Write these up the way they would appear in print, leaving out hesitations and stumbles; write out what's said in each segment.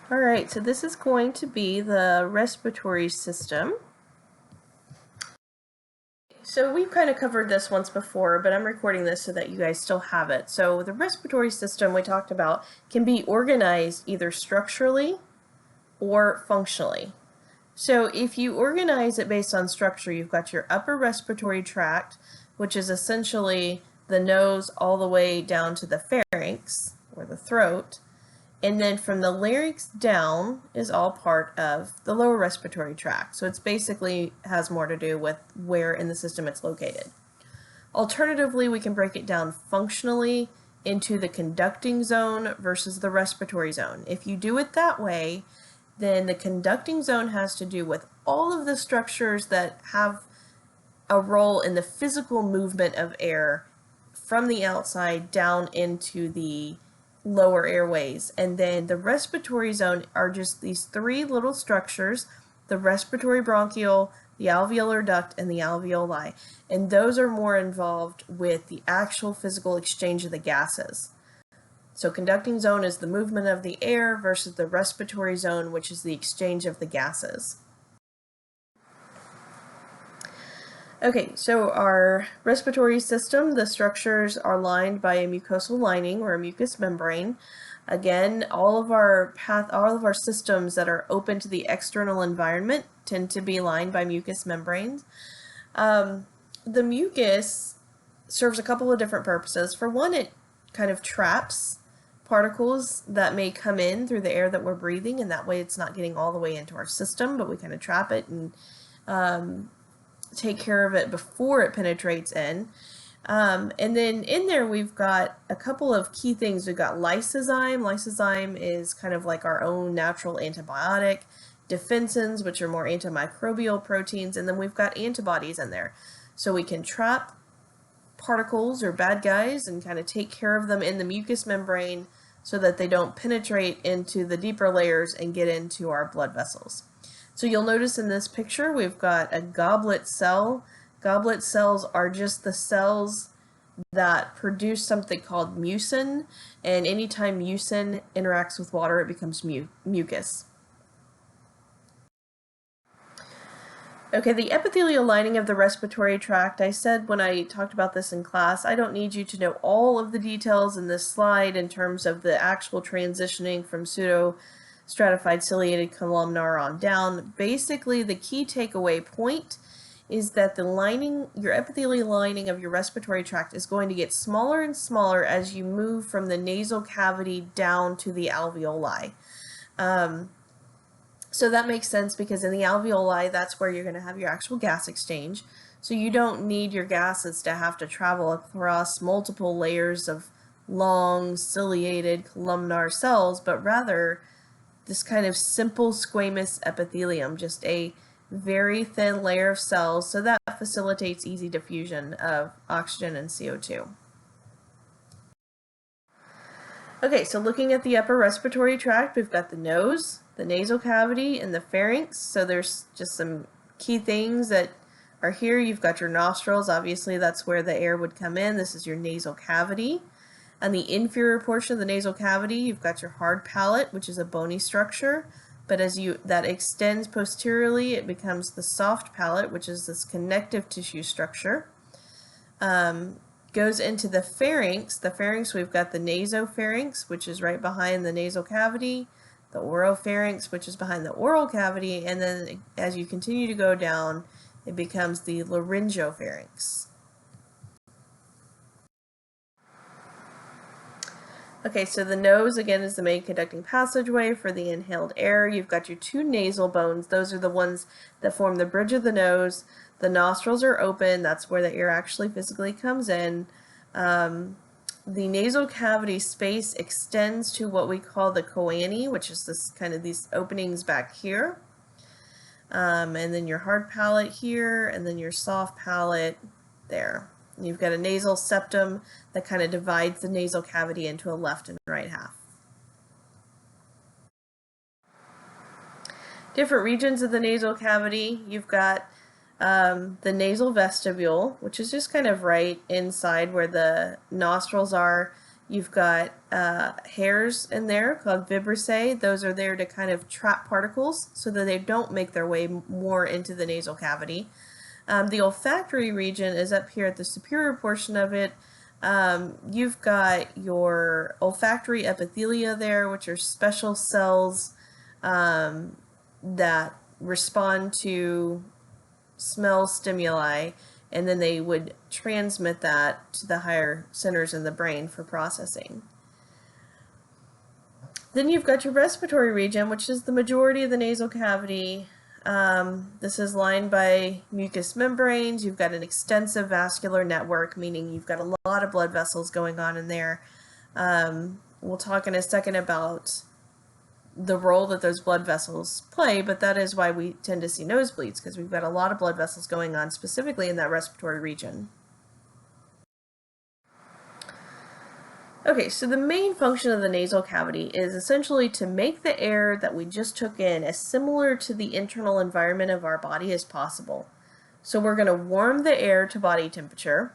Alright, so this is going to be the respiratory system. So we've kind of covered this once before, but I'm recording this so that you guys still have it. So the respiratory system we talked about can be organized either structurally or functionally. So if you organize it based on structure, you've got your upper respiratory tract, which is essentially the nose all the way down to the pharynx, or the throat. And then from the larynx down is all part of the lower respiratory tract. So it's basically has more to do with where in the system it's located. Alternatively, we can break it down functionally into the conducting zone versus the respiratory zone. If you do it that way, then the conducting zone has to do with all of the structures that have a role in the physical movement of air from the outside down into the lower airways. And then the respiratory zone are just these three little structures: the respiratory bronchiole, the alveolar duct, and the alveoli. And those are more involved with the actual physical exchange of the gases. So conducting zone is the movement of the air versus the respiratory zone, which is the exchange of the gases. Okay, so our respiratory system, the structures are lined by a mucosal lining or a mucous membrane. Again, all of our systems that are open to the external environment tend to be lined by mucous membranes. The mucus serves a couple of different purposes. For one, it kind of traps particles that may come in through the air that we're breathing, and that way it's not getting all the way into our system, but we kind of trap it and take care of it before it penetrates in. And then in there we've got a couple of key things. We've got lysozyme. Lysozyme is kind of like our own natural antibiotic. Defensins, which are more antimicrobial proteins, and then we've got antibodies in there. So we can trap particles or bad guys and kind of take care of them in the mucous membrane so that they don't penetrate into the deeper layers and get into our blood vessels. So you'll notice in this picture we've got a goblet cell. Goblet cells are just the cells that produce something called mucin, and anytime mucin interacts with water it becomes mucus. Okay, the epithelial lining of the respiratory tract, I said when I talked about this in class, I don't need you to know all of the details in this slide in terms of the actual transitioning from pseudostratified ciliated columnar on down. Basically, the key takeaway point is that the lining, your epithelial lining of your respiratory tract, is going to get smaller and smaller as you move from the nasal cavity down to the alveoli. So that makes sense because in the alveoli, that's where you're going to have your actual gas exchange. So you don't need your gases to have to travel across multiple layers of long ciliated columnar cells, but rather this kind of simple squamous epithelium, just a very thin layer of cells, so that facilitates easy diffusion of oxygen and CO2. Okay, so looking at the upper respiratory tract, we've got the nose, the nasal cavity, and the pharynx. So there's just some key things that are here. You've got your nostrils. Obviously, that's where the air would come in. This is your nasal cavity. On the inferior portion of the nasal cavity, you've got your hard palate, which is a bony structure. But as that extends posteriorly, it becomes the soft palate, which is this connective tissue structure. Goes into the pharynx. The pharynx, we've got the nasopharynx, which is right behind the nasal cavity, the oropharynx, which is behind the oral cavity, and then as you continue to go down, it becomes the laryngopharynx. Okay, so the nose, again, is the main conducting passageway for the inhaled air. You've got your two nasal bones. Those are the ones that form the bridge of the nose. The nostrils are open. That's where the air actually physically comes in. The nasal cavity space extends to what we call the choanine, which is this kind of these openings back here. And then your hard palate here, and then your soft palate there. You've got a nasal septum that kind of divides the nasal cavity into a left and right half. Different regions of the nasal cavity. You've got the nasal vestibule, which is just kind of right inside where the nostrils are. You've got hairs in there called vibrissae. Those are there to kind of trap particles so that they don't make their way more into the nasal cavity. The olfactory region is up here at the superior portion of it. You've got your olfactory epithelia there, which are special cells that respond to smell stimuli, and then they would transmit that to the higher centers in the brain for processing. Then you've got your respiratory region, which is the majority of the nasal cavity. This is lined by mucous membranes. You've got an extensive vascular network, meaning you've got a lot of blood vessels going on in there. We'll talk in a second about the role that those blood vessels play, but that is why we tend to see nosebleeds, because we've got a lot of blood vessels going on specifically in that respiratory region. Okay, so the main function of the nasal cavity is essentially to make the air that we just took in as similar to the internal environment of our body as possible. So we're going to warm the air to body temperature,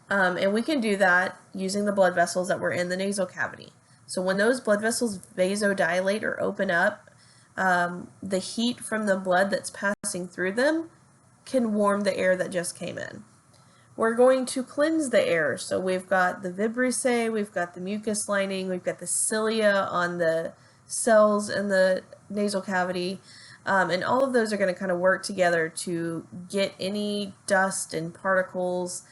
and we can do that using the blood vessels that were in the nasal cavity. So when those blood vessels vasodilate or open up, the heat from the blood that's passing through them can warm the air that just came in. We're going to cleanse the air. So we've got the vibrissae, we've got the mucus lining, we've got the cilia on the cells in the nasal cavity, and all of those are going to kind of work together to get any dust and particles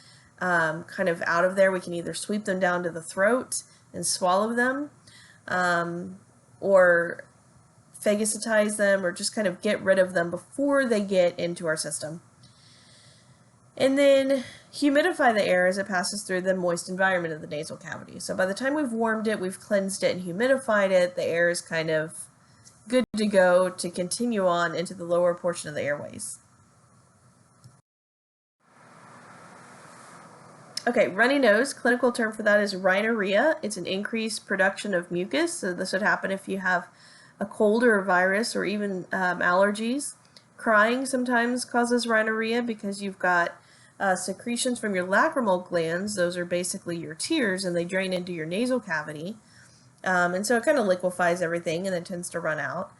kind of out of there. We can either sweep them down to the throat and swallow them, or phagocytize them, or just kind of get rid of them before they get into our system. And then humidify the air as it passes through the moist environment of the nasal cavity. So by the time we've warmed it, we've cleansed it and humidified it, the air is kind of good to go to continue on into the lower portion of the airways. Okay, runny nose, clinical term for that is rhinorrhea. It's an increased production of mucus, so this would happen if you have a cold or a virus or even allergies. Crying sometimes causes rhinorrhea because you've got secretions from your lacrimal glands. Those are basically your tears, and they drain into your nasal cavity. And so it kind of liquefies everything and then tends to run out.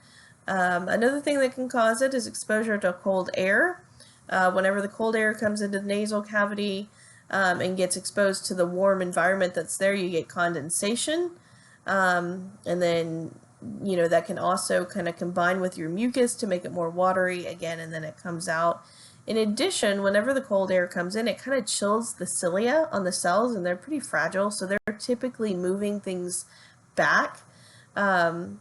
Another thing that can cause it is exposure to cold air. Whenever the cold air comes into the nasal cavity, and gets exposed to the warm environment that's there, you get condensation, and then that can also kind of combine with your mucus to make it more watery again, and then it comes out. In addition, whenever the cold air comes in, it kind of chills the cilia on the cells, and they're pretty fragile, so they're typically moving things back, and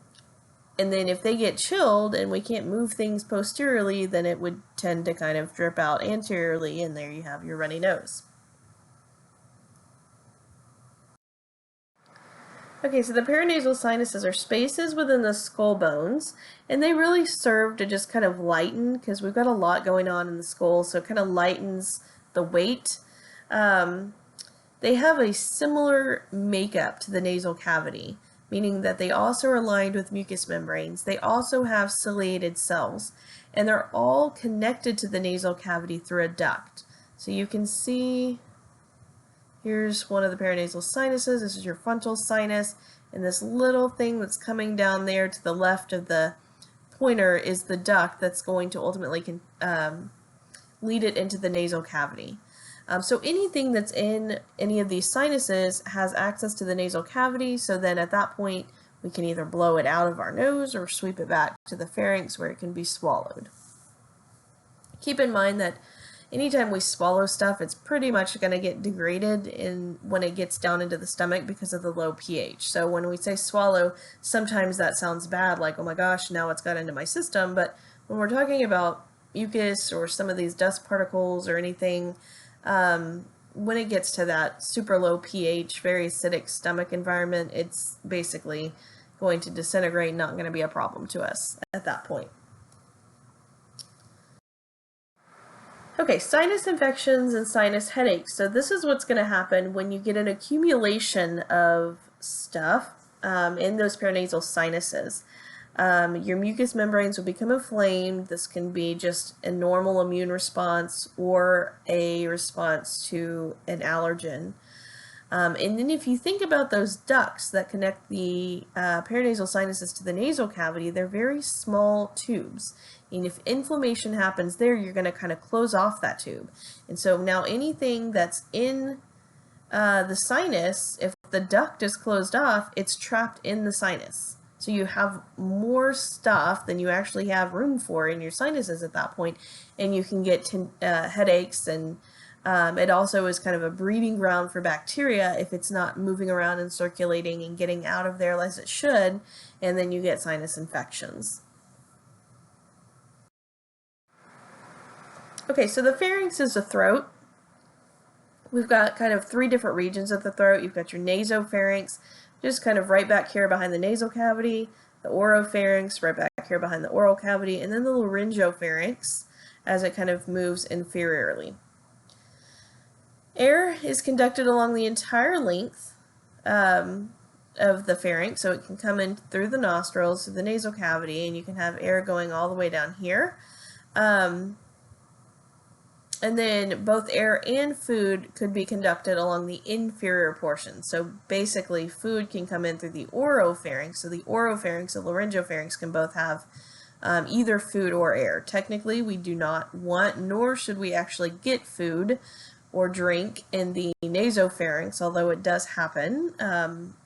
then if they get chilled and we can't move things posteriorly, then it would tend to kind of drip out anteriorly, and there you have your runny nose. Okay, so the paranasal sinuses are spaces within the skull bones, and they really serve to just kind of lighten, because we've got a lot going on in the skull, so it kind of lightens the weight. They have a similar makeup to the nasal cavity, meaning that they also are lined with mucous membranes. They also have ciliated cells, and they're all connected to the nasal cavity through a duct. So you can see, here's one of the paranasal sinuses. This is your frontal sinus, and this little thing that's coming down there to the left of the pointer is the duct that's going to ultimately lead it into the nasal cavity. So anything that's in any of these sinuses has access to the nasal cavity, so then at that point we can either blow it out of our nose or sweep it back to the pharynx where it can be swallowed. Keep in mind that anytime we swallow stuff, it's pretty much going to get degraded when it gets down into the stomach because of the low pH. So when we say swallow, sometimes that sounds bad, like, oh my gosh, now it's got into my system. But when we're talking about mucus or some of these dust particles or anything, when it gets to that super low pH, very acidic stomach environment, it's basically going to disintegrate, not going to be a problem to us at that point. Okay, sinus infections and sinus headaches. So this is what's going to happen when you get an accumulation of stuff in those paranasal sinuses. Your mucous membranes will become inflamed. This can be just a normal immune response or a response to an allergen. And then if you think about those ducts that connect the paranasal sinuses to the nasal cavity, they're very small tubes. And if inflammation happens there, you're going to kind of close off that tube. And so now anything that's in the sinus, if the duct is closed off, it's trapped in the sinus. So you have more stuff than you actually have room for in your sinuses at that point, and you can get headaches, and it also is kind of a breeding ground for bacteria if it's not moving around and circulating and getting out of there as it should, and then you get sinus infections. Okay, so the pharynx is the throat. We've got kind of three different regions of the throat. You've got your nasopharynx, just kind of right back here behind the nasal cavity, the oropharynx right back here behind the oral cavity, and then the laryngopharynx as it kind of moves inferiorly. Air is conducted along the entire length of the pharynx, so it can come in through the nostrils, through the nasal cavity, and you can have air going all the way down here. And then both air and food could be conducted along the inferior portion. So basically, food can come in through the oropharynx. So the oropharynx and laryngopharynx can both have either food or air. Technically, we do not want, nor should we actually get food or drink in the nasopharynx, although it does happen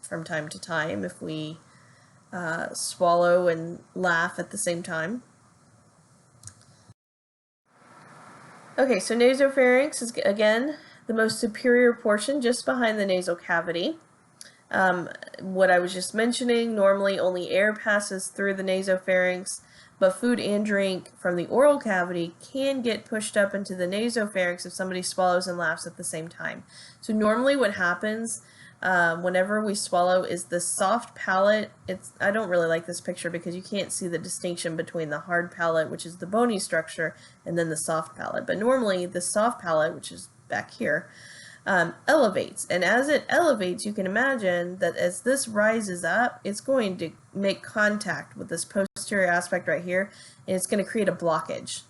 from time to time if we swallow and laugh at the same time. Okay, so nasopharynx is, again, the most superior portion just behind the nasal cavity. What I was just mentioning, normally only air passes through the nasopharynx, but food and drink from the oral cavity can get pushed up into the nasopharynx if somebody swallows and laughs at the same time. So normally what happens whenever we swallow is the soft palate. I don't really like this picture because you can't see the distinction between the hard palate, which is the bony structure, and then the soft palate. But normally the soft palate, which is back here, elevates. And as it elevates, you can imagine that as this rises up, it's going to make contact with this posterior aspect right here, and it's going to create a blockage.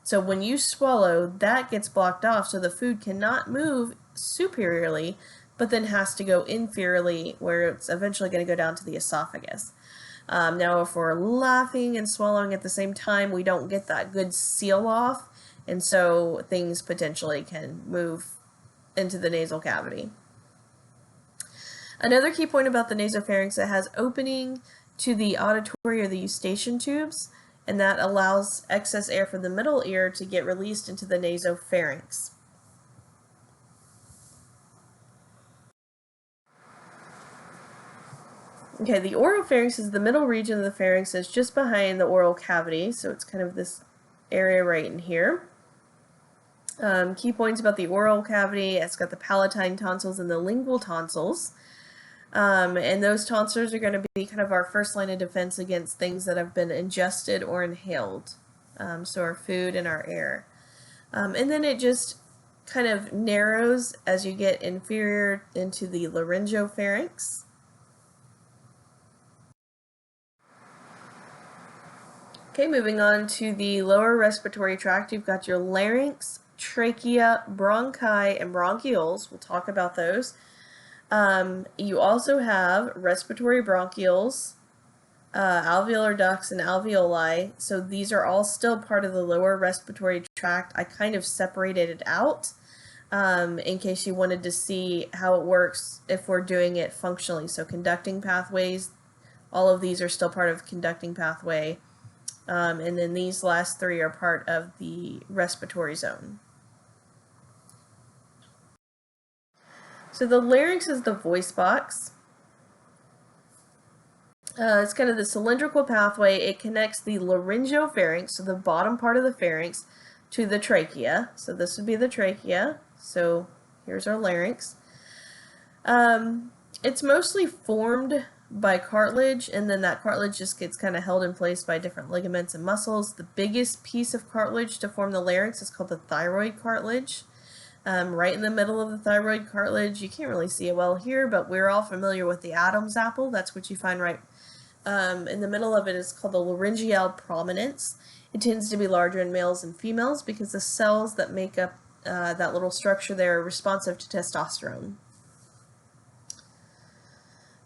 So when you swallow, that gets blocked off, so the food cannot move superiorly, but then has to go inferiorly, where it's eventually going to go down to the esophagus. Now, if we're laughing and swallowing at the same time, we don't get that good seal off, and so things potentially can move into the nasal cavity. Another key point about the nasopharynx, it has opening to the auditory or the eustachian tubes, and that allows excess air from the middle ear to get released into the nasopharynx. Okay, the oropharynx is the middle region of the pharynx. It's just behind the oral cavity, so it's kind of this area right in here. Key points about the oral cavity: it's got the palatine tonsils and the lingual tonsils. And those tonsils are going to be kind of our first line of defense against things that have been ingested or inhaled, so our food and our air. And then it just kind of narrows as you get inferior into the laryngopharynx. Okay, moving on to the lower respiratory tract, you've got your larynx, trachea, bronchi, and bronchioles. We'll talk about those. You also have respiratory bronchioles, alveolar ducts, and alveoli. So these are all still part of the lower respiratory tract. I kind of separated it out in case you wanted to see how it works if we're doing it functionally. So conducting pathways, all of these are still part of conducting pathway. And then these last three are part of the respiratory zone. So the larynx is the voice box. It's kind of the cylindrical pathway. It connects the laryngopharynx, so the bottom part of the pharynx, to the trachea. So this would be the trachea. So here's our larynx. It's mostly formed by cartilage, and then that cartilage just gets kind of held in place by different ligaments and muscles. The biggest piece of cartilage to form the larynx is called the thyroid cartilage. Right in the middle of the thyroid cartilage, you can't really see it well here, but we're all familiar with the Adam's apple. That's what you find right in the middle of it is called the laryngeal prominence. It tends to be larger in males and females because the cells that make up that little structure there are responsive to testosterone.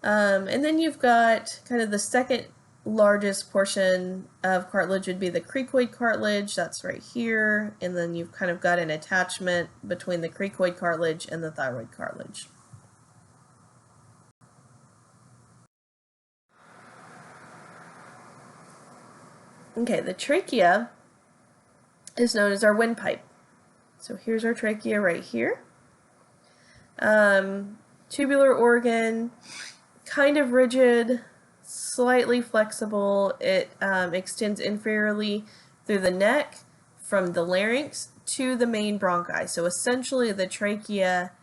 And then you've got kind of the second largest portion of cartilage would be the cricoid cartilage. That's right here. And then you've kind of got an attachment between the cricoid cartilage and the thyroid cartilage. Okay, the trachea is known as our windpipe. So here's our trachea right here. Tubular organ, kind of rigid, slightly flexible. It extends inferiorly through the neck from the larynx to the main bronchi. So essentially the trachea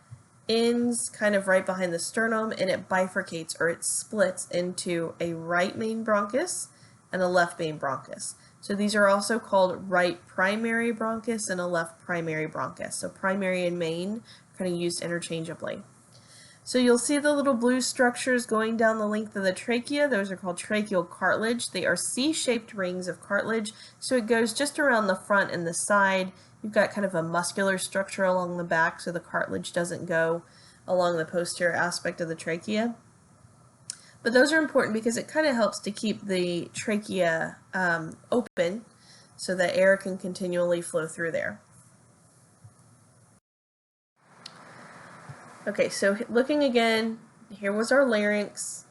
ends kind of right behind the sternum, and it bifurcates, or it splits into a right main bronchus and a left main bronchus. So these are also called right primary bronchus and a left primary bronchus. So primary and main are kind of used interchangeably. So you'll see the little blue structures going down the length of the trachea. Those are called tracheal cartilage. They are C-shaped rings of cartilage, so it goes just around the front and the side. You've got kind of a muscular structure along the back, so the cartilage doesn't go along the posterior aspect of the trachea. But those are important because it kind of helps to keep the trachea open so that air can continually flow through there. Okay, so looking again, here was our larynx,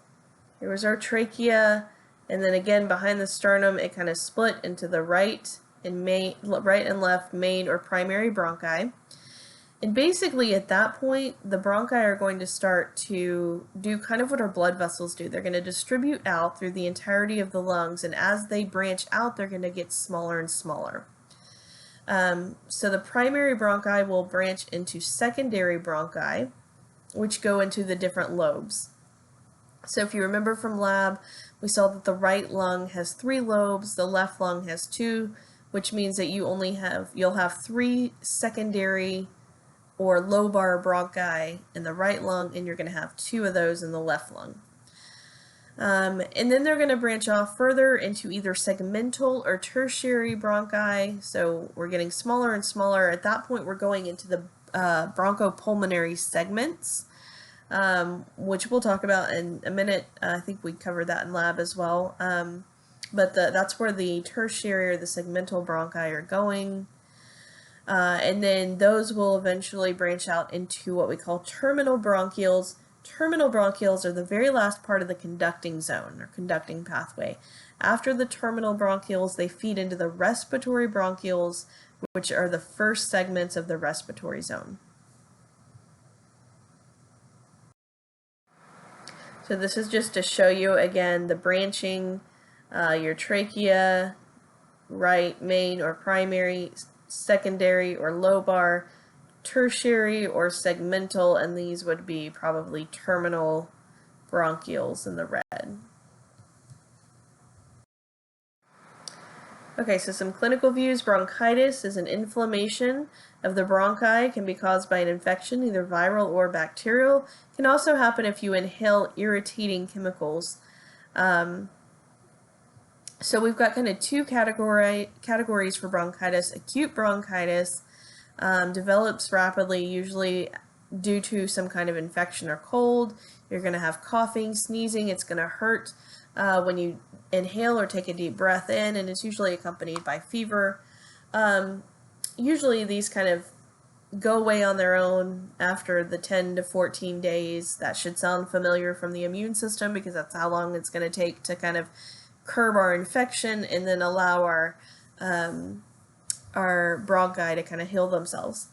here was our trachea, and then again behind the sternum it kind of split into the right and left main or primary bronchi. And basically at that point, the bronchi are going to start to do kind of what our blood vessels do. They're going to distribute out through the entirety of the lungs, and as they branch out, they're going to get smaller and smaller. So the primary bronchi will branch into secondary bronchi, which go into the different lobes. So if you remember from lab, we saw that the right lung has 3 lobes, the left lung has 2, which means that you'll have 3 secondary or lobar bronchi in the right lung, and you're going to have 2 of those in the left lung. And then they're going to branch off further into either segmental or tertiary bronchi. So we're getting smaller and smaller. At that point, we're going into the bronchopulmonary segments, which we'll talk about in a minute. I think we covered that in lab as well. But that's where the tertiary or the segmental bronchi are going. And then those will eventually branch out into what we call terminal bronchioles. Terminal bronchioles are the very last part of the conducting zone or conducting pathway. After the terminal bronchioles, they feed into the respiratory bronchioles, which are the first segments of the respiratory zone. So this is just to show you again the branching, your trachea, right main or primary, secondary or lobar, tertiary or segmental, and these would be probably terminal bronchioles in the red. Okay, so some clinical views. Bronchitis is an inflammation of the bronchi. It can be caused by an infection, either viral or bacterial. It can also happen if you inhale irritating chemicals. So we've got kind of 2 categories for bronchitis. Acute bronchitis develops rapidly, usually due to some kind of infection or cold. You're going to have coughing, sneezing. It's going to hurt when you inhale or take a deep breath in, and it's usually accompanied by fever. Usually these kind of go away on their own after the 10 to 14 days. That should sound familiar from the immune system because that's how long it's going to take to kind of curb our infection and then allow our bronchi to kind of heal themselves.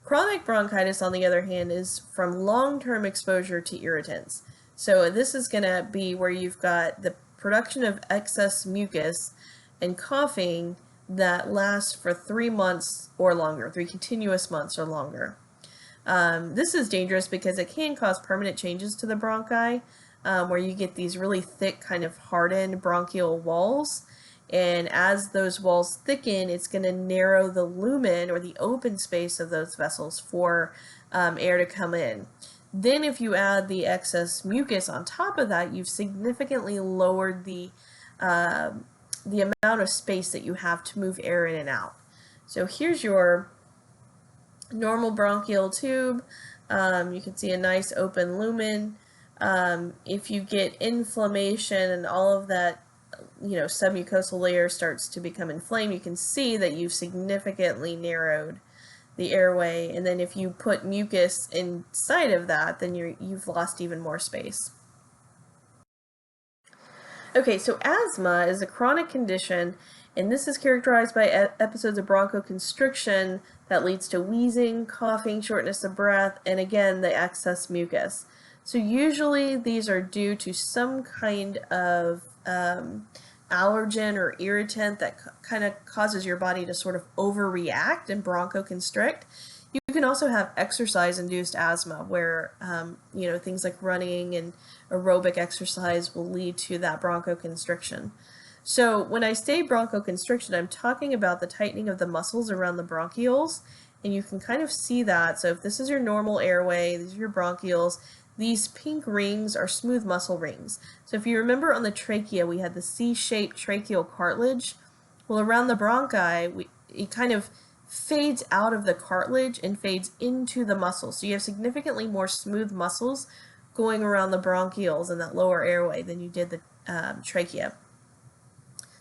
Chronic bronchitis, on the other hand, is from long-term exposure to irritants. So this is going to be where you've got the production of excess mucus and coughing that lasts for 3 months or longer, 3 continuous months or longer. This is dangerous because it can cause permanent changes to the bronchi, where you get these really thick, kind of hardened bronchial walls. And as those walls thicken, it's going to narrow the lumen or the open space of those vessels for air to come in. Then if you add the excess mucus on top of that, you've significantly lowered the amount of space that you have to move air in and out. So here's your normal bronchial tube. You can see a nice open lumen. If you get inflammation and all of that, submucosal layer starts to become inflamed, you can see that you've significantly narrowed the airway. And then if you put mucus inside of that, then you've lost even more space. Okay, so asthma is a chronic condition, and this is characterized by episodes of bronchoconstriction that leads to wheezing, coughing, shortness of breath, and again, the excess mucus. So usually these are due to some kind of allergen or irritant that kind of causes your body to sort of overreact and bronchoconstrict. You can also have exercise-induced asthma where, things like running and aerobic exercise will lead to that bronchoconstriction. So when I say bronchoconstriction, I'm talking about the tightening of the muscles around the bronchioles, and you can kind of see that. So if this is your normal airway, these are your bronchioles, these pink rings are smooth muscle rings. So if you remember on the trachea, we had the C-shaped tracheal cartilage. Well, around the bronchi, it kind of fades out of the cartilage and fades into the muscles. So you have significantly more smooth muscles going around the bronchioles in that lower airway than you did the trachea.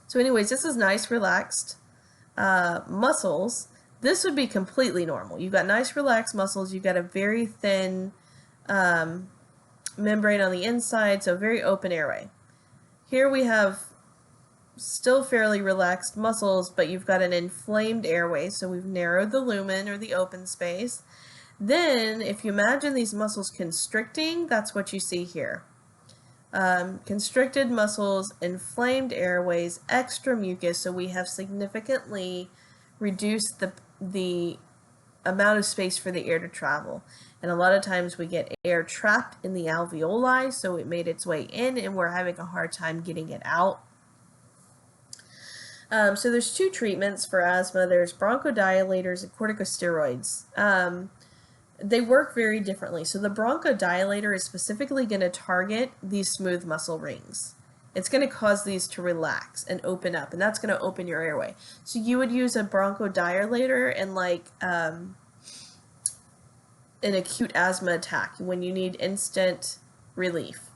So anyways, this is nice, relaxed muscles. This would be completely normal. You've got nice, relaxed muscles. You've got a very thin membrane on the inside, so very open airway. Here we have still fairly relaxed muscles, but you've got an inflamed airway, so we've narrowed the lumen or the open space. Then, if you imagine these muscles constricting, that's what you see here. Constricted muscles, inflamed airways, extra mucus, so we have significantly reduced the amount of space for the air to travel. And a lot of times we get air trapped in the alveoli, so it made its way in and we're having a hard time getting it out. So there's two treatments for asthma. There's bronchodilators and corticosteroids. They work very differently. So the bronchodilator is specifically going to target these smooth muscle rings. It's going to cause these to relax and open up, and that's going to open your airway. So you would use a bronchodilator in like an acute asthma attack when you need instant relief.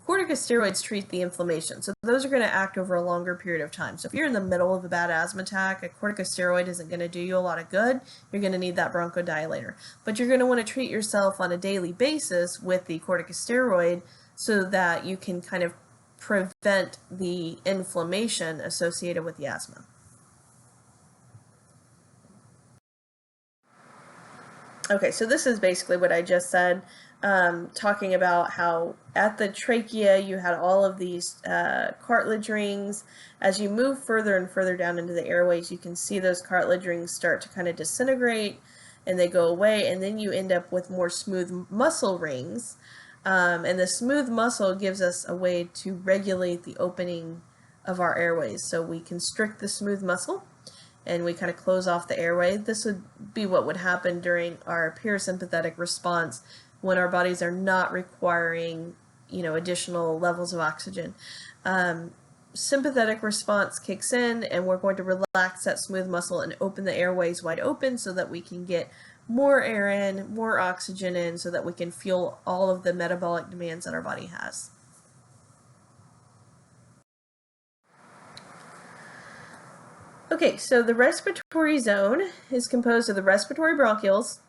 Corticosteroids treat the inflammation, so those are going to act over a longer period of time. So if you're in the middle of a bad asthma attack, a corticosteroid isn't going to do you a lot of good. You're going to need that bronchodilator. But you're going to want to treat yourself on a daily basis with the corticosteroid so that you can kind of prevent the inflammation associated with the asthma. Okay, so this is basically what I just said, talking about how at the trachea you had all of these cartilage rings. As you move further and further down into the airways, you can see those cartilage rings start to kind of disintegrate and they go away, and then you end up with more smooth muscle rings. And the smooth muscle gives us a way to regulate the opening of our airways. So we constrict the smooth muscle and we kind of close off the airway. This would be what would happen during our parasympathetic response when our bodies are not requiring, additional levels of oxygen. Sympathetic response kicks in and we're going to relax that smooth muscle and open the airways wide open so that we can get more air in, more oxygen in, so that we can fuel all of the metabolic demands that our body has. Okay, so the respiratory zone is composed of the respiratory bronchioles,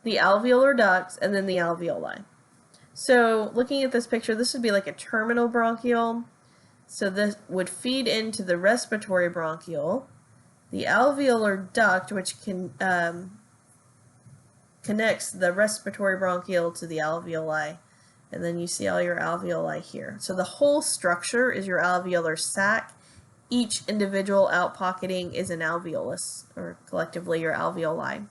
the alveolar ducts, and then the alveoli. So looking at this picture, this would be like a terminal bronchiole. So this would feed into the respiratory bronchiole, the alveolar duct, which connects the respiratory bronchiole to the alveoli, and then you see all your alveoli here. So the whole structure is your alveolar sac. Each individual outpocketing is an alveolus, or collectively your alveoli.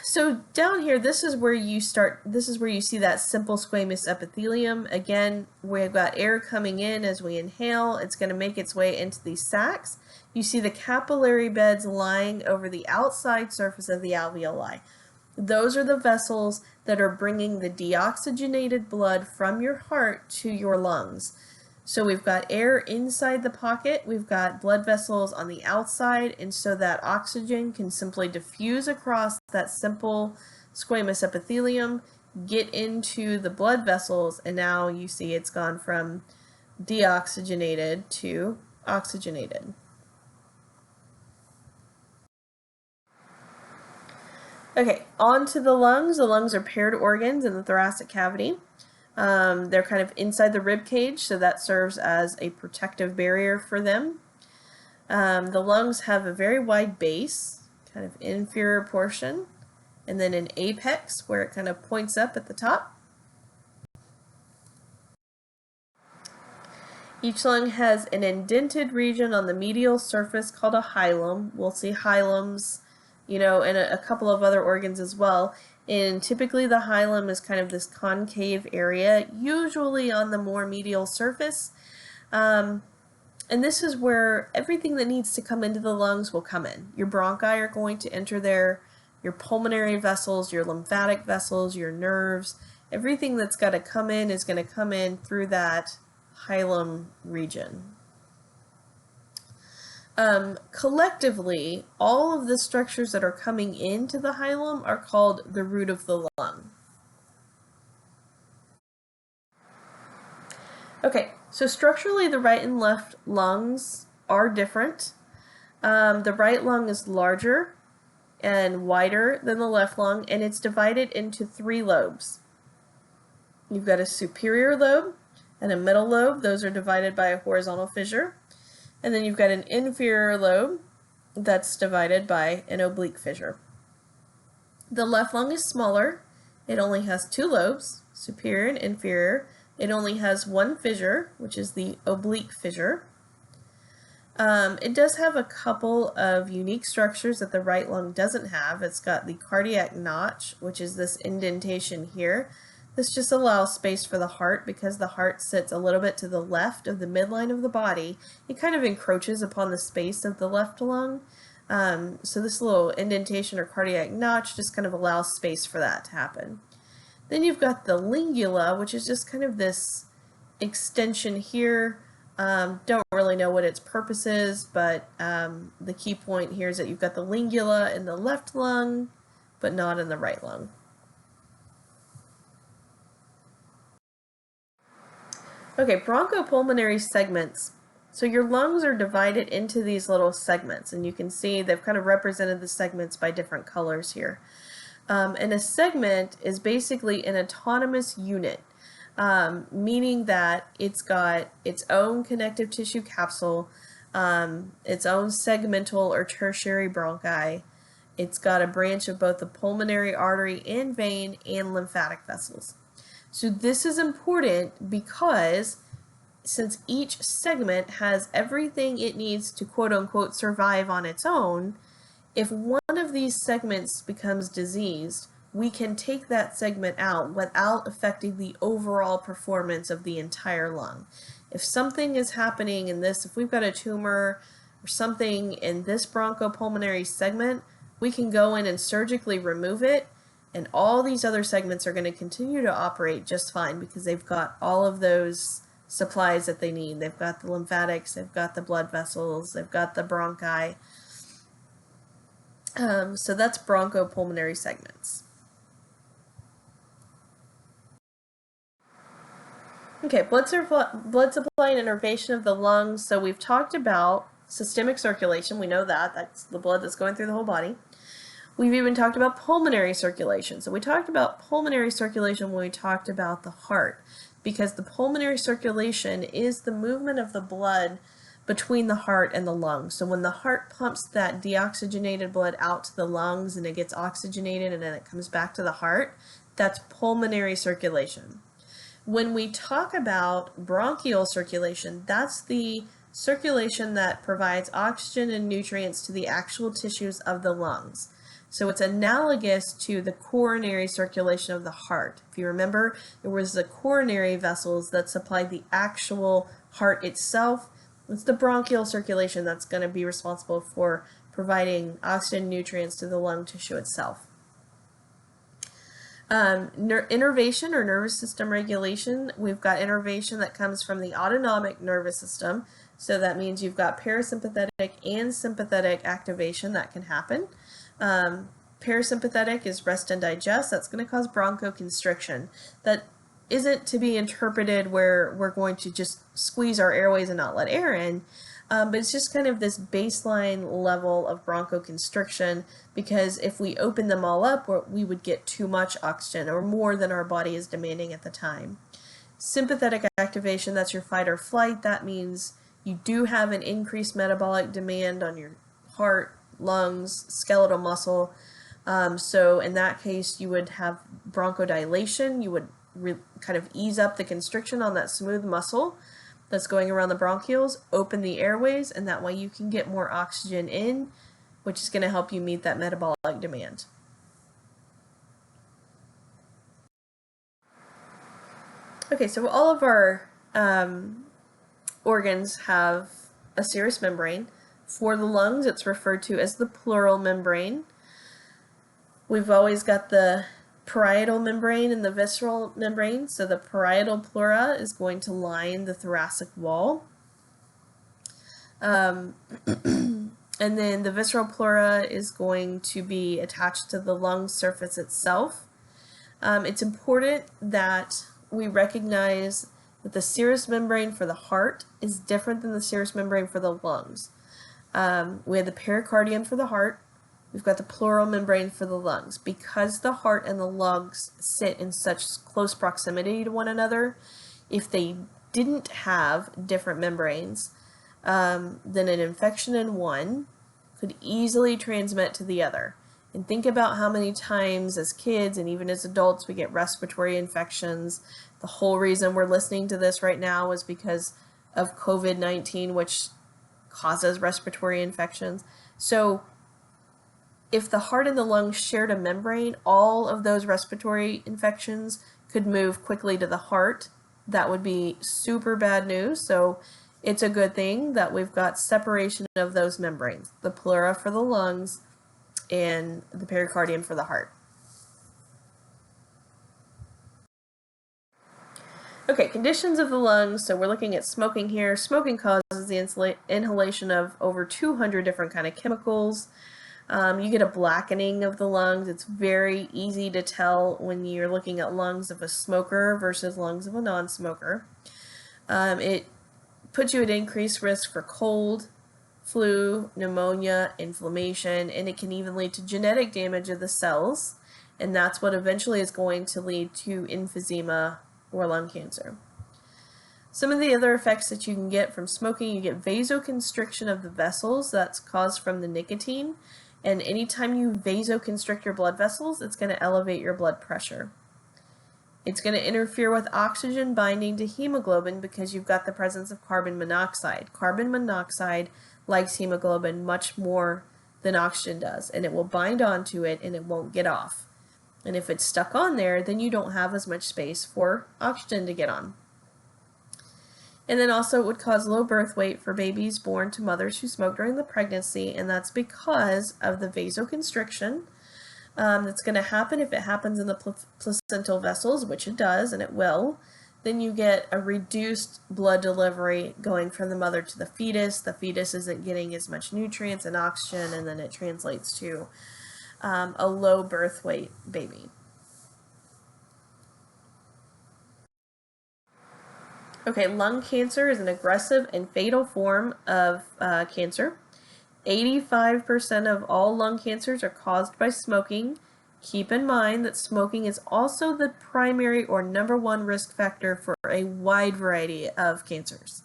So down here, this is where you see that simple squamous epithelium. Again, we've got air coming in as we inhale. It's going to make its way into these sacs. You see the capillary beds lying over the outside surface of the alveoli. Those are the vessels that are bringing the deoxygenated blood from your heart to your lungs. So we've got air inside the pocket, we've got blood vessels on the outside, and so that oxygen can simply diffuse across that simple squamous epithelium, get into the blood vessels, and now you see it's gone from deoxygenated to oxygenated. Okay, on to the lungs. The lungs are paired organs in the thoracic cavity. They're kind of inside the rib cage, so that serves as a protective barrier for them. The lungs have a very wide base, kind of inferior portion, and then an apex where it kind of points up at the top. Each lung has an indented region on the medial surface called a hilum. We'll see hilums, in a couple of other organs as well. And typically the hilum is kind of this concave area, usually on the more medial surface. And this is where everything that needs to come into the lungs will come in. Your bronchi are going to enter there, your pulmonary vessels, your lymphatic vessels, your nerves, everything that's got to come in is going to come in through that hilum region. Collectively, all of the structures that are coming into the hilum are called the root of the lung. Okay, so structurally the right and left lungs are different. The right lung is larger and wider than the left lung, and it's divided into 3 lobes. You've got a superior lobe and a middle lobe. Those are divided by a horizontal fissure. And then you've got an inferior lobe that's divided by an oblique fissure. The left lung is smaller. It only has 2 lobes, superior and inferior. It only has 1 fissure, which is the oblique fissure. It does have a couple of unique structures that the right lung doesn't have. It's got the cardiac notch, which is this indentation here. This just allows space for the heart because the heart sits a little bit to the left of the midline of the body. It kind of encroaches upon the space of the left lung. So this little indentation or cardiac notch just kind of allows space for that to happen. Then you've got the lingula, which is just kind of this extension here. Don't really know what its purpose is, but the key point here is that you've got the lingula in the left lung, but not in the right lung. Okay, bronchopulmonary segments. So your lungs are divided into these little segments, and you can see they've kind of represented the segments by different colors here. And a segment is basically an autonomous unit, meaning that it's got its own connective tissue capsule, its own segmental or tertiary bronchi. It's got a branch of both the pulmonary artery and vein and lymphatic vessels. So this is important because since each segment has everything it needs to quote-unquote survive on its own, if one of these segments becomes diseased, we can take that segment out without affecting the overall performance of the entire lung. If something is happening in this, if we've got a tumor or something in this bronchopulmonary segment, we can go in and surgically remove it, and all these other segments are going to continue to operate just fine because they've got all of those supplies that they need. They've got the lymphatics, they've got the blood vessels, they've got the bronchi. So that's bronchopulmonary segments. Okay, blood supply and innervation of the lungs. So we've talked about systemic circulation. We know that. That's the blood that's going through the whole body. We've even talked about pulmonary circulation. So we talked about pulmonary circulation when we talked about the heart, because the pulmonary circulation is the movement of the blood between the heart and the lungs. So when the heart pumps that deoxygenated blood out to the lungs and it gets oxygenated and then it comes back to the heart, that's pulmonary circulation. When we talk about bronchial circulation, that's the circulation that provides oxygen and nutrients to the actual tissues of the lungs. So it's analogous to the coronary circulation of the heart. If you remember, it was the coronary vessels that supplied the actual heart itself. It's the bronchial circulation that's going to be responsible for providing oxygen and nutrients to the lung tissue itself. Innervation or nervous system regulation, we've got innervation that comes from the autonomic nervous system. So that means you've got parasympathetic and sympathetic activation that can happen. Parasympathetic is rest and digest. That's going to cause bronchoconstriction. That isn't to be interpreted where we're going to just squeeze our airways and not let air in, but it's just kind of this baseline level of bronchoconstriction, because if we open them all up, we would get too much oxygen or more than our body is demanding at the time. Sympathetic activation, that's your fight or flight. That means you do have an increased metabolic demand on your heart, lungs, skeletal muscle. So in that case, you would have bronchodilation. You would kind of ease up the constriction on that smooth muscle that's going around the bronchioles, open the airways, and that way you can get more oxygen in, which is going to help you meet that metabolic demand. Okay, so all of our organs have a serous membrane. For the lungs, it's referred to as the pleural membrane. We've always got the parietal membrane and the visceral membrane. So the parietal pleura is going to line the thoracic wall. And then the visceral pleura is going to be attached to the lung surface itself. It's important that we recognize that the serous membrane for the heart is different than the serous membrane for the lungs. We have the pericardium for the heart. We've got the pleural membrane for the lungs. Because the heart and the lungs sit in such close proximity to one another, if they didn't have different membranes, then an infection in one could easily transmit to the other. And think about how many times as kids and even as adults we get respiratory infections. The whole reason we're listening to this right now is because of COVID-19, which causes respiratory infections. So if the heart and the lungs shared a membrane, all of those respiratory infections could move quickly to the heart. That would be super bad news. So it's a good thing that we've got separation of those membranes, the pleura for the lungs and the pericardium for the heart. Okay, conditions of the lungs. So we're looking at smoking here. Smoking causes the inhalation of over 200 different kind of chemicals. You get a blackening of the lungs. It's very easy to tell when you're looking at lungs of a smoker versus lungs of a non-smoker. It puts you at increased risk for cold, flu, pneumonia, inflammation, and it can even lead to genetic damage of the cells, and that's what eventually is going to lead to emphysema or lung cancer. Some of the other effects that you can get from smoking, you get vasoconstriction of the vessels. That's caused from the nicotine, and anytime you vasoconstrict your blood vessels, it's going to elevate your blood pressure. It's going to interfere with oxygen binding to hemoglobin because you've got the presence of carbon monoxide. Carbon monoxide likes hemoglobin much more than oxygen does, and it will bind onto it and it won't get off. And if it's stuck on there, then you don't have as much space for oxygen to get on. And then also it would cause low birth weight for babies born to mothers who smoke during the pregnancy, and that's because of the vasoconstriction that's going to happen. If it happens in the placental vessels, which it does, and it will, then you get a reduced blood delivery going from the mother to the fetus. The fetus isn't getting as much nutrients and oxygen, and then it translates to a low birth weight baby. Okay, lung cancer is an aggressive and fatal form of cancer. 85% of all lung cancers are caused by smoking. Keep in mind that smoking is also the primary or #1 risk factor for a wide variety of cancers.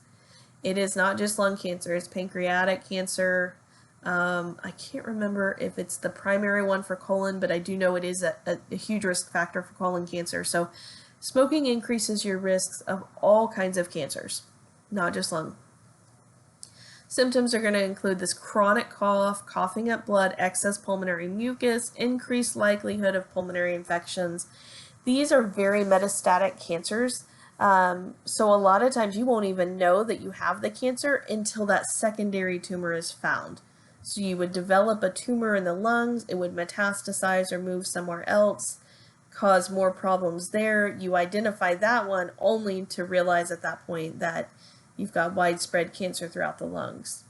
It is not just lung cancer, it's pancreatic cancer. I can't remember if it's the primary one for colon, but I do know it is a huge risk factor for colon cancer. So smoking increases your risks of all kinds of cancers, not just lung. Symptoms are going to include this chronic cough, coughing up blood, excess pulmonary mucus, increased likelihood of pulmonary infections. These are very metastatic cancers, so a lot of times you won't even know that you have the cancer until that secondary tumor is found. So you would develop a tumor in the lungs, it would metastasize or move somewhere else, cause more problems there. You identify that one only to realize at that point that you've got widespread cancer throughout the lungs.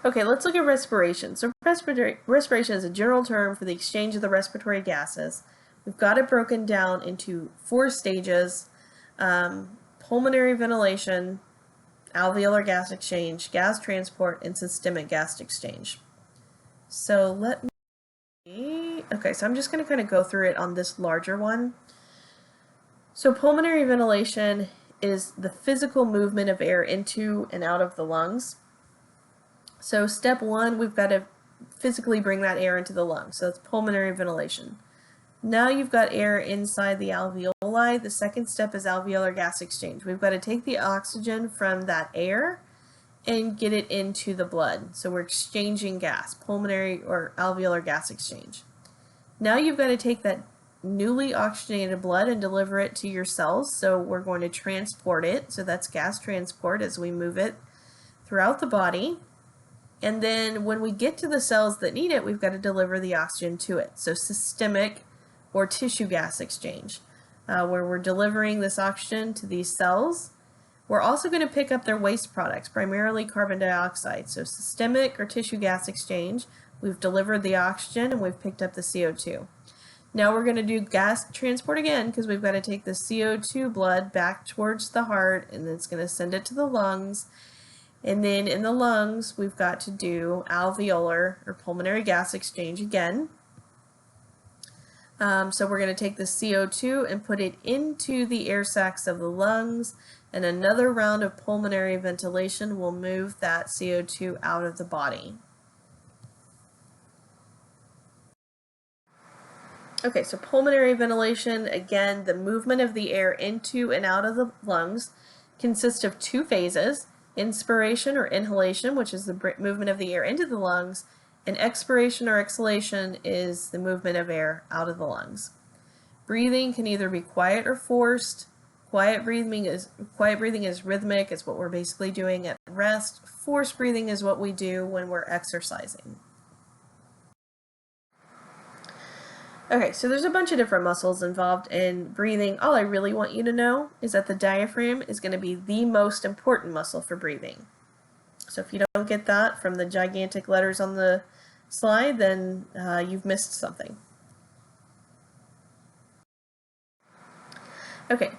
Okay, let's look at respiration. So respiration is a general term for the exchange of the respiratory gases. We've got it broken down into 4 stages: pulmonary ventilation, alveolar gas exchange, gas transport, and systemic gas exchange. So let me, okay, so I'm just going to kind of go through it on this larger one. So pulmonary ventilation is the physical movement of air into and out of the lungs. So step 1, we've got to physically bring that air into the lungs. So it's pulmonary ventilation. Now you've got air inside the alveoli. The second step is alveolar gas exchange. We've got to take the oxygen from that air and get it into the blood. So we're exchanging gas, pulmonary or alveolar gas exchange. Now you've got to take that newly oxygenated blood and deliver it to your cells. So we're going to transport it. So that's gas transport as we move it throughout the body. And then when we get to the cells that need it, we've got to deliver the oxygen to it. So systemic or tissue gas exchange, where we're delivering this oxygen to these cells. We're also going to pick up their waste products, primarily carbon dioxide. So systemic or tissue gas exchange, we've delivered the oxygen and we've picked up the CO2. Now we're going to do gas transport again, because we've got to take the CO2 blood back towards the heart, and it's going to send it to the lungs. And then in the lungs, we've got to do alveolar or pulmonary gas exchange again. So we're going to take the CO2 and put it into the air sacs of the lungs, and another round of pulmonary ventilation will move that CO2 out of the body. Okay, so pulmonary ventilation, again, the movement of the air into and out of the lungs consists of 2 phases: inspiration or inhalation, which is the movement of the air into the lungs, and expiration or exhalation is the movement of air out of the lungs. Breathing can either be quiet or forced. Quiet breathing is rhythmic. It's what we're basically doing at rest. Forced breathing is what we do when we're exercising. Okay, so there's a bunch of different muscles involved in breathing. All I really want you to know is that the diaphragm is going to be the most important muscle for breathing. So if you don't get that from the gigantic letters on the slide, then you've missed something. Okay,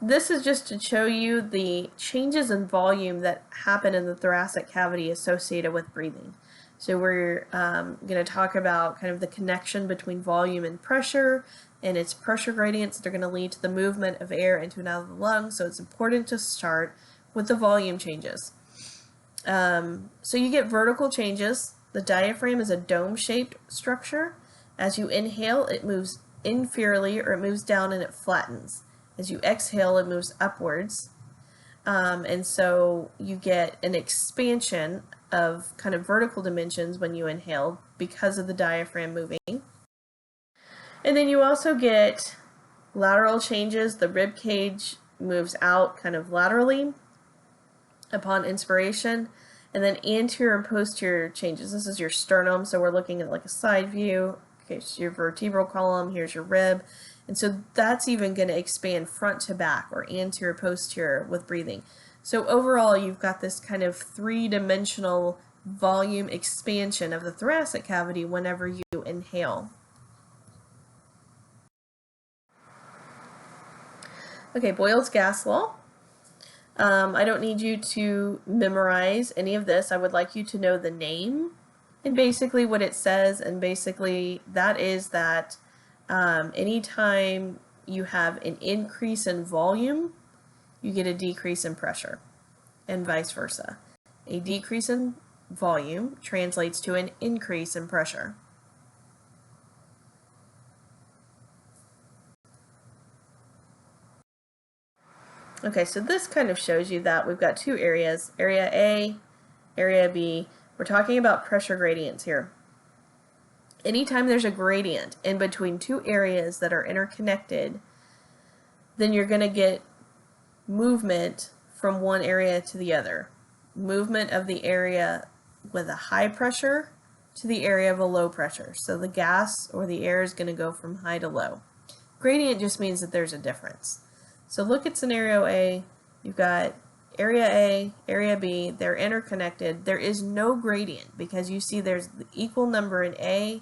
this is just to show you the changes in volume that happen in the thoracic cavity associated with breathing. So we're going to talk about kind of the connection between volume and pressure, and its pressure gradients that are going to lead to the movement of air into and out of the lungs. So it's important to start with the volume changes. So you get vertical changes. The diaphragm is a dome-shaped structure. As you inhale, it moves inferiorly, or it moves down and it flattens. As you exhale, it moves upwards. And so you get an expansion of kind of vertical dimensions when you inhale because of the diaphragm moving. And then you also get lateral changes. The rib cage moves out kind of laterally upon inspiration, and then anterior and posterior changes. This is your sternum, so we're looking at like a side view. Okay, so your vertebral column, here's your rib. And so that's even going to expand front to back, or anterior posterior, with breathing. So overall, you've got this kind of 3-dimensional volume expansion of the thoracic cavity whenever you inhale. Okay, Boyle's gas law. I don't need you to memorize any of this. I would like you to know the name and basically what it says, and basically that is that anytime you have an increase in volume, you get a decrease in pressure, and vice versa. A decrease in volume translates to an increase in pressure. Okay, so this kind of shows you that we've got 2 areas, area A, area B. We're talking about pressure gradients here. Anytime there's a gradient in between 2 areas that are interconnected, then you're going to get movement from one area to the other. Movement of the area with a high pressure to the area of a low pressure. So the gas or the air is going to go from high to low. Gradient just means that there's a difference. So look at scenario A. You've got area A, area B, they're interconnected. There is no gradient because you see there's the equal number in A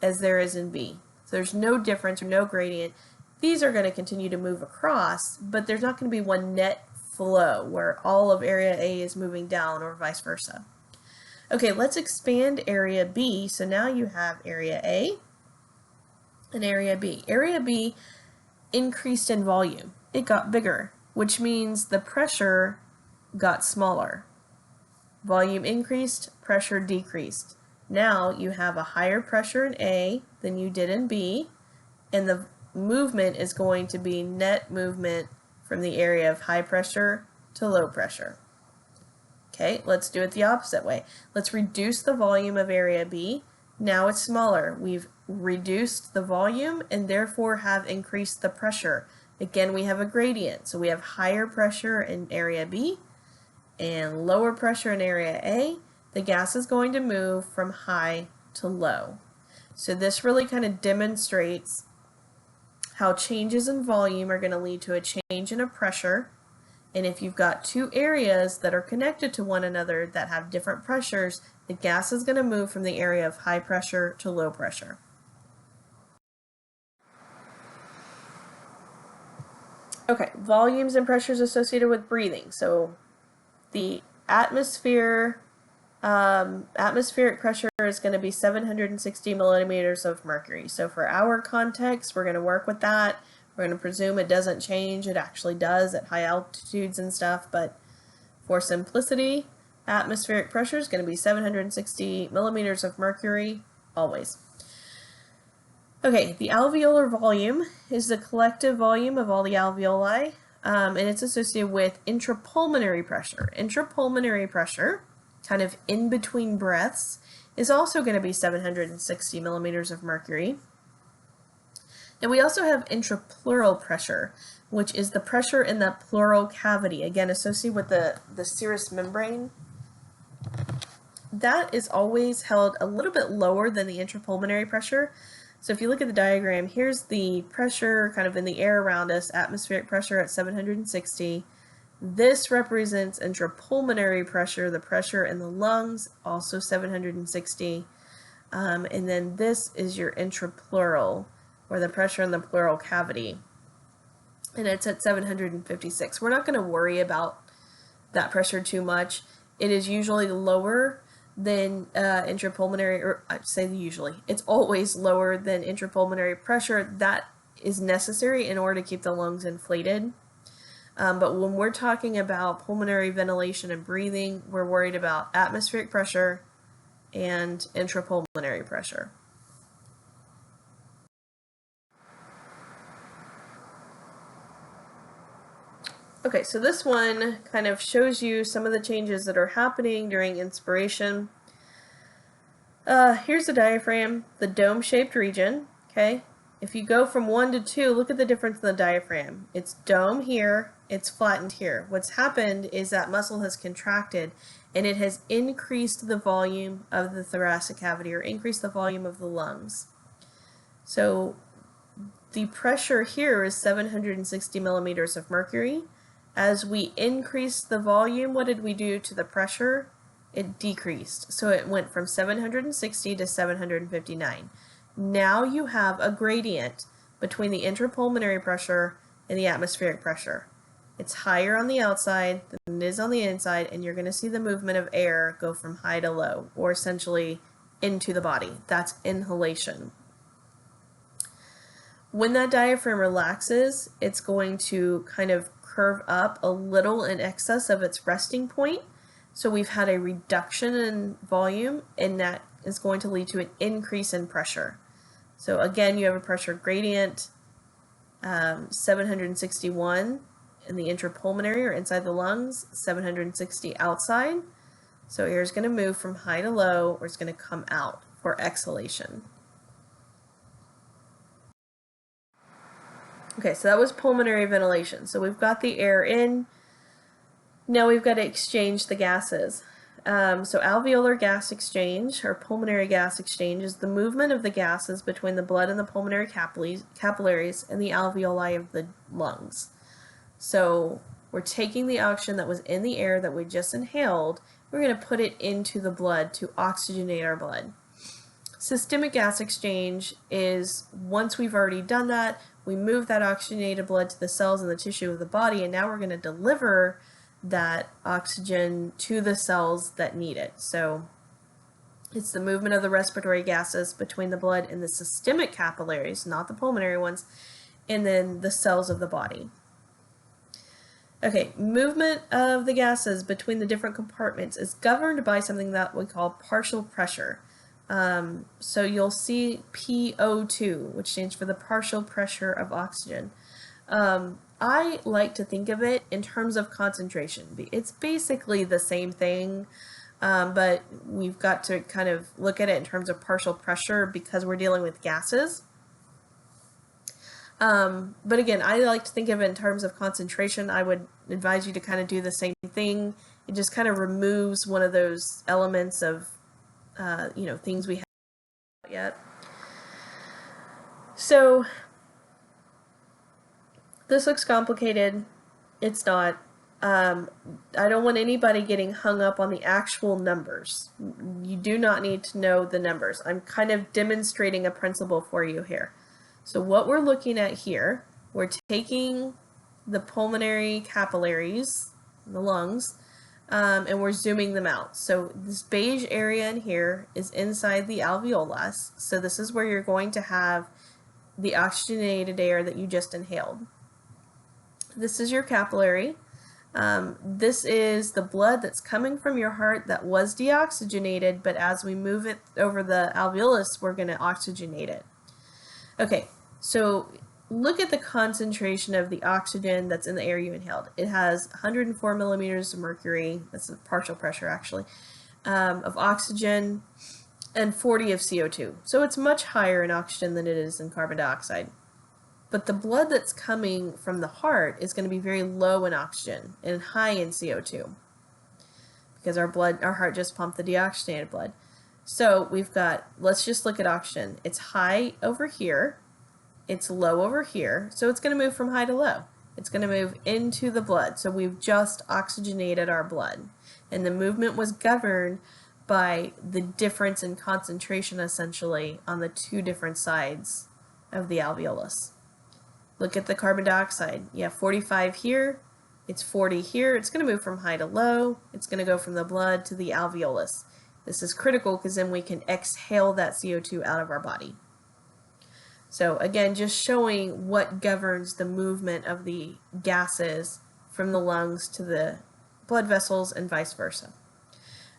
as there is in B. So there's no difference or no gradient. These are going to continue to move across, but there's not going to be one net flow where all of area A is moving down or vice versa. Okay, let's expand area B. So now you have area A and area B. Area B increased in volume. It got bigger, which means the pressure got smaller. Volume increased, pressure decreased. Now you have a higher pressure in A than you did in B, and the movement is going to be net movement from the area of high pressure to low pressure. Okay, let's do it the opposite way. Let's reduce the volume of area B. Now it's smaller. We've reduced the volume and therefore have increased the pressure. Again, we have a gradient. So we have higher pressure in area B and lower pressure in area A. The gas is going to move from high to low. So this really kind of demonstrates how changes in volume are going to lead to a change in a pressure. And if you've got two areas that are connected to one another that have different pressures, the gas is going to move from the area of high pressure to low pressure. Okay, volumes and pressures associated with breathing. So the atmospheric pressure is going to be 760 millimeters of mercury. So for our context, we're going to work with that. We're going to presume it doesn't change. It actually does at high altitudes and stuff, but for simplicity, atmospheric pressure is going to be 760 millimeters of mercury always. Okay, the alveolar volume is the collective volume of all the alveoli, and it's associated with intrapulmonary pressure. Intrapulmonary pressure, kind of in between breaths, is also going to be 760 millimeters of mercury. And we also have intrapleural pressure, which is the pressure in the pleural cavity, again associated with the serous membrane. That is always held a little bit lower than the intrapulmonary pressure. So if you look at the diagram, here's the pressure kind of in the air around us, atmospheric pressure at 760. This represents intrapulmonary pressure, the pressure in the lungs, also 760. And then this is your intrapleural, or the pressure in the pleural cavity, and it's at 756. We're not going to worry about that pressure too much. It is usually lower than intrapulmonary, or I say usually, it's always lower than intrapulmonary pressure. That is necessary in order to keep the lungs inflated. But when we're talking about pulmonary ventilation and breathing, we're worried about atmospheric pressure and intrapulmonary pressure. Okay, so this one kind of shows you some of the changes that are happening during inspiration. Here's the diaphragm, the dome-shaped region, okay? If you go from 1 to 2, look at the difference in the diaphragm. It's dome here, it's flattened here. What's happened is that muscle has contracted and it has increased the volume of the thoracic cavity, or increased the volume of the lungs. So the pressure here is 760 millimeters of mercury. As we increased the volume, what did we do to the pressure? It decreased. So it went from 760 to 759. Now you have a gradient between the intrapulmonary pressure and the atmospheric pressure. It's higher on the outside than it is on the inside, and you're going to see the movement of air go from high to low, or essentially into the body. That's inhalation. When that diaphragm relaxes, it's going to kind of curve up a little in excess of its resting point. So we've had a reduction in volume, and that is going to lead to an increase in pressure. So again, you have a pressure gradient, 761 in the intrapulmonary or inside the lungs, 760 outside. So air is going to move from high to low, or it's going to come out for exhalation. Okay, so that was pulmonary ventilation. So we've got the air in. Now we've got to exchange the gases. So alveolar gas exchange, or pulmonary gas exchange, is the movement of the gases between the blood and the pulmonary capillaries and the alveoli of the lungs. So We're taking the oxygen that was in the air that we just inhaled, we're going to put it into the blood to oxygenate our blood. Systemic gas exchange is, once we've already done that, we move that oxygenated blood to the cells and the tissue of the body, and now we're going to deliver that oxygen to the cells that need it. So it's the movement of the respiratory gases between the blood and the systemic capillaries, not the pulmonary ones, and then the cells of the body. Okay, movement of the gases between the different compartments is governed by something that we call partial pressure. So you'll see PO2, which stands for the partial pressure of oxygen. I like to think of it in terms of concentration. It's basically the same thing, but we've got to kind of look at it in terms of partial pressure because we're dealing with gases. But again, I like to think of it in terms of concentration. I would advise you to kind of do the same thing. It just kind of removes one of those elements of, things we haven't yet. So this looks complicated. It's not. I don't want anybody getting hung up on the actual numbers. You do not need to know the numbers. I'm kind of demonstrating a principle for you here. So what we're looking at here, we're taking the pulmonary capillaries, the lungs, and we're zooming them out. So this beige area in here is inside the alveolus. So this is where you're going to have the oxygenated air that you just inhaled. This is your capillary. This is the blood that's coming from your heart that was deoxygenated, but as we move it over the alveolus, we're going to oxygenate it. Okay, so look at the concentration of the oxygen that's in the air you inhaled. It has 104 millimeters of mercury, that's the partial pressure actually, of oxygen, and 40 of CO2. So it's much higher in oxygen than it is in carbon dioxide. But the blood that's coming from the heart is going to be very low in oxygen and high in CO2 because our heart just pumped the deoxygenated blood. So we've got, let's just look at oxygen. It's high over here, it's low over here, so it's going to move from high to low. It's going to move into the blood. So we've just oxygenated our blood. And the movement was governed by the difference in concentration, essentially, on the two different sides of the alveolus. Look at the carbon dioxide. You have 45 here, it's 40 here. It's going to move from high to low. It's going to go from the blood to the alveolus. This is critical because then we can exhale that CO2 out of our body. So again, just showing what governs the movement of the gases from the lungs to the blood vessels and vice versa.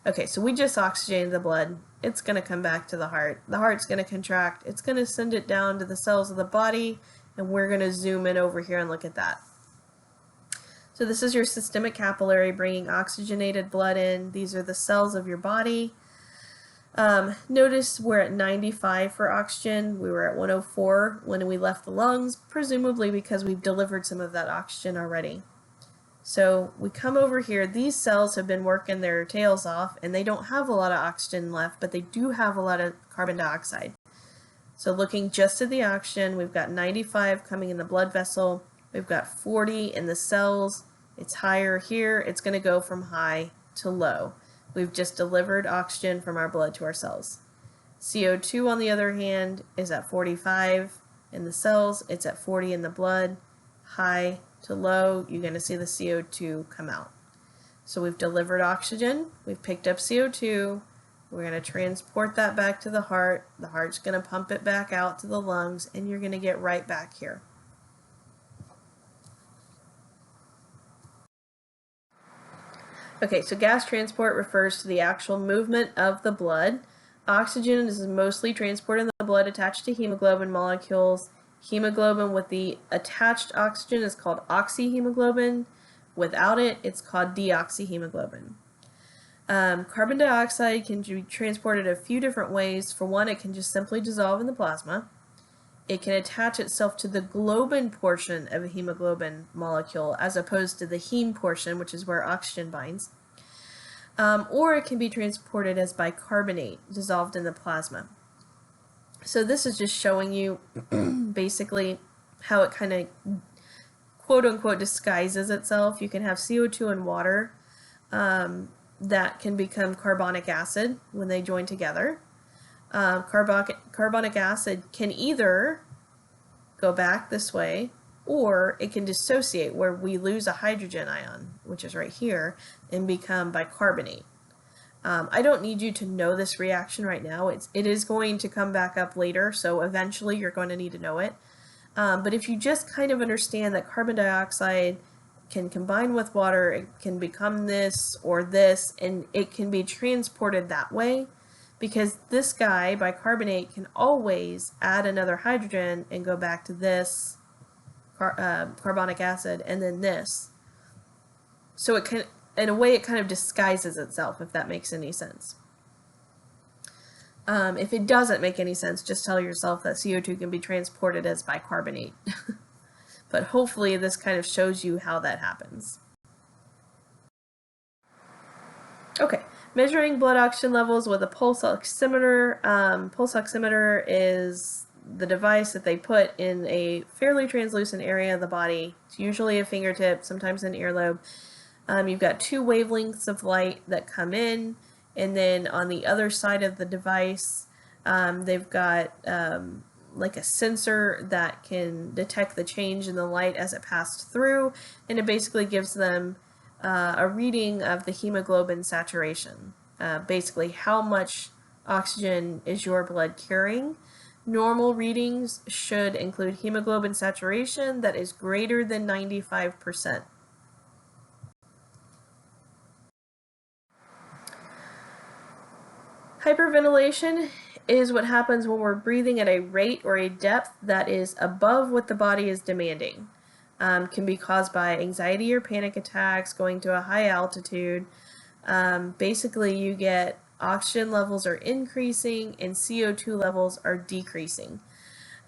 Okay, so we just oxygenated the blood. It's going to come back to the heart. The heart's going to contract. It's going to send it down to the cells of the body, and we're going to zoom in over here and look at that. So this is your systemic capillary bringing oxygenated blood in. These are the cells of your body. Notice we're at 95 for oxygen. We were at 104 when we left the lungs, presumably because we've delivered some of that oxygen already. So we come over here. These cells have been working their tails off, and they don't have a lot of oxygen left, but they do have a lot of carbon dioxide. So looking just at the oxygen, we've got 95 coming in the blood vessel. We've got 40 in the cells. It's higher here. It's going to go from high to low. We've just delivered oxygen from our blood to our cells. CO2, on the other hand, is at 45 in the cells. It's at 40 in the blood. High to low, you're going to see the CO2 come out. So we've delivered oxygen. We've picked up CO2. We're going to transport that back to the heart. The heart's going to pump it back out to the lungs, and you're going to get right back here. Okay, so gas transport refers to the actual movement of the blood. Oxygen is mostly transported in the blood attached to hemoglobin molecules. Hemoglobin with the attached oxygen is called oxyhemoglobin. Without it, it's called deoxyhemoglobin. Carbon dioxide can be transported a few different ways. For one, it can just simply dissolve in the plasma. It can attach itself to the globin portion of a hemoglobin molecule as opposed to the heme portion, which is where oxygen binds. Or it can be transported as bicarbonate dissolved in the plasma. So this is just showing you basically how it kind of quote unquote disguises itself. You can have CO2 and water that can become carbonic acid when they join together. Carbonic acid can either go back this way, or it can dissociate, where we lose a hydrogen ion, which is right here, and become bicarbonate. I don't need you to know this reaction right now. It is going to come back up later, so eventually you're going to need to know it. But if you just kind of understand that carbon dioxide can combine with water, it can become this or this, and it can be transported that way, because this guy, bicarbonate, can always add another hydrogen and go back to this carbonic acid and then this. So it can, in a way, it kind of disguises itself, if that makes any sense. If it doesn't make any sense, just tell yourself that CO2 can be transported as bicarbonate. But hopefully this kind of shows you how that happens. Okay, measuring blood oxygen levels with a pulse oximeter. Pulse oximeter is the device that they put in a fairly translucent area of the body. It's usually a fingertip, sometimes an earlobe. You've got two wavelengths of light that come in, and then on the other side of the device, they've got like a sensor that can detect the change in the light as it passed through, and it basically gives them a reading of the hemoglobin saturation. Basically, how much oxygen is your blood carrying. Normal readings should include hemoglobin saturation that is greater than 95%. Hyperventilation is what happens when we're breathing at a rate or a depth that is above what the body is demanding. Can be caused by anxiety or panic attacks, going to a high altitude. Basically, you get oxygen levels are increasing and CO2 levels are decreasing.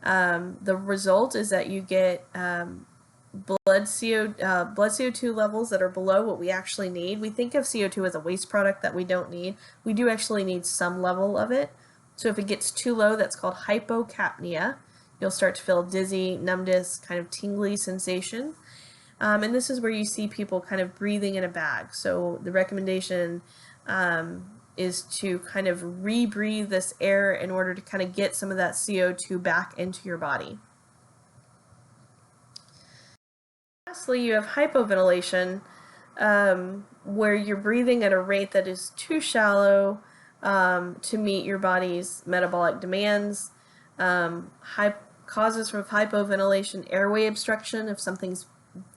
The result is that you get blood CO2 levels that are below what we actually need. We think of CO2 as a waste product that we don't need. We do actually need some level of it. So if it gets too low, that's called hypocapnia. You'll start to feel dizzy, numbness, kind of tingly sensation. And this is where you see people kind of breathing in a bag. So the recommendation is to kind of rebreathe this air in order to kind of get some of that CO2 back into your body. Lastly, you have hypoventilation, where you're breathing at a rate that is too shallow to meet your body's metabolic demands. Causes of hypoventilation: airway obstruction, if something's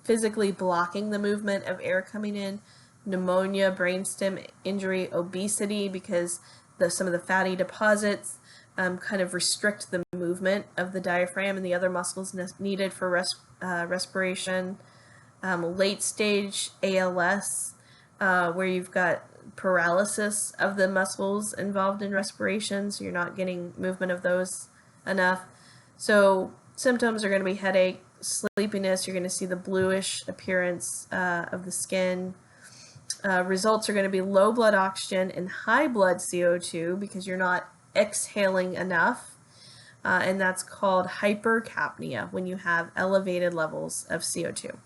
physically blocking the movement of air coming in, pneumonia, brainstem injury, obesity, because some of the fatty deposits kind of restrict the movement of the diaphragm and the other muscles needed for respiration. Late stage ALS, where you've got paralysis of the muscles involved in respiration, so you're not getting movement of those enough. So symptoms are going to be headache, sleepiness. You're going to see the bluish appearance of the skin. Results are going to be low blood oxygen and high blood CO2 because you're not exhaling enough. And that's called hypercapnia, when you have elevated levels of CO2.